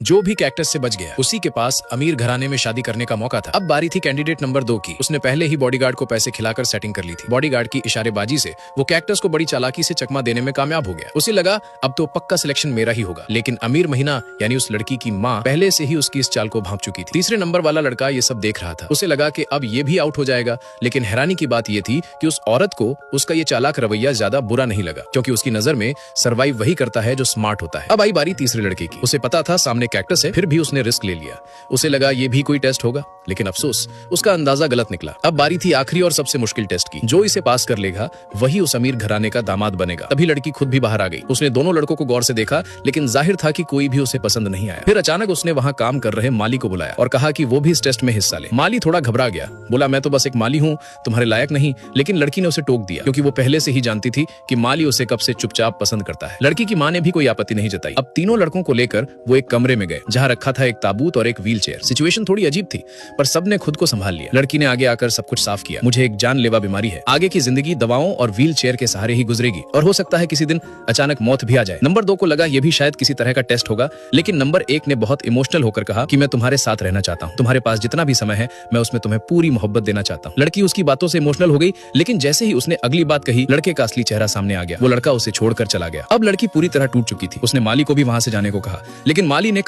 जो भी कैक्टस से बच गया उसी के पास अमीर घराने में शादी करने का मौका था। अब बारी थी कैंडिडेट नंबर 2 की। उसने पहले ही बॉडीगार्ड को पैसे खिलाकर सेटिंग कर ली थी। बॉडीगार्ड की इशारेबाजी से वो कैक्टस को बड़ी चालाकी से चकमा देने में कामयाब हो गया। उसे लगा अब तो पक्का सिलेक्शन मेरा ही होगा, लेकिन अमीर महीना यानी उस लड़की की माँ पहले से ही उसकी इस चाल को भांप चुकी थी। तीसरे नंबर वाला लड़का ये सब देख रहा था। उसे लगा कि अब ये भी आउट हो जाएगा, लेकिन हैरानी की बात ये थी कि उस औरत को उसका ये चालाक रवैया ज्यादा बुरा नहीं लगा, क्योंकि उसकी नजर में सर्वाइव वही करता है जो स्मार्ट होता है। अब आई बारी तीसरे लड़के की। उसे पता था सामने कैक्टस है, फिर भी उसने रिस्क ले लिया। उसे लगा ये भी कोई टेस्ट होगा, लेकिन अफसोस उसका अंदाजा गलत निकला। अब बारी थी आखिरी और सबसे मुश्किल टेस्ट की। जो इसे पास कर लेगा वही उस अमीर घराने का दामाद बनेगा। तभी लड़की खुद भी बाहर आ गई। उसने दोनों लड़कों को गौर से देखा, लेकिन जाहिर था कि कोई भी उसे पसंद नहीं आया। फिर अचानक उसने वहां काम कर रहे माली को बुलाया और कहा कि वो भी इस टेस्ट में हिस्सा ले। माली थोड़ा घबरा गया, बोला मैं तो बस एक माली हूँ, तुम्हारे लायक नहीं। लेकिन लड़की ने उसे टोक दिया, क्योंकि वो पहले से ही जानती थी कि माली उसे कब से चुपचाप पसंद करता है। लड़की की माँ ने भी कोई आपत्ति नहीं जताई। अब तीनों लड़कों को लेकर वो एक कमरे में गए, जहाँ रखा था एक ताबूत और एक व्हील चेयर। सिचुएशन थोड़ी अजीब थी, पर सबने खुद को संभाल लिया। लड़की ने आगे आकर सब कुछ साफ किया। मुझे एक जानलेवा बीमारी है, आगे की जिंदगी दवाओं और व्हील चेयर के सहारे ही गुजरेगी, और हो सकता है किसी दिन अचानक मौत भी आ जाए। नंबर 2 को लगा ये भी शायद किसी तरह का टेस्ट होगा, लेकिन नंबर 1 ने बहुत इमोशनल होकर कहा कि मैं तुम्हारे साथ रहना चाहता हूँ, तुम्हारे पास जितना भी समय है मैं उसमें तुम्हें पूरी मोहब्बत देना चाहता हूँ। लड़की उसकी बातों से इमोशनल हो गई, लेकिन जैसे ही उसने अगली बात कही लड़के का असली चेहरा सामने आ गया। वो लड़का उसे छोड़कर चला गया। अब लड़की पूरी तरह टूट चुकी थी। उसने माली को भी वहां से जाने को कहा, लेकिन माली ने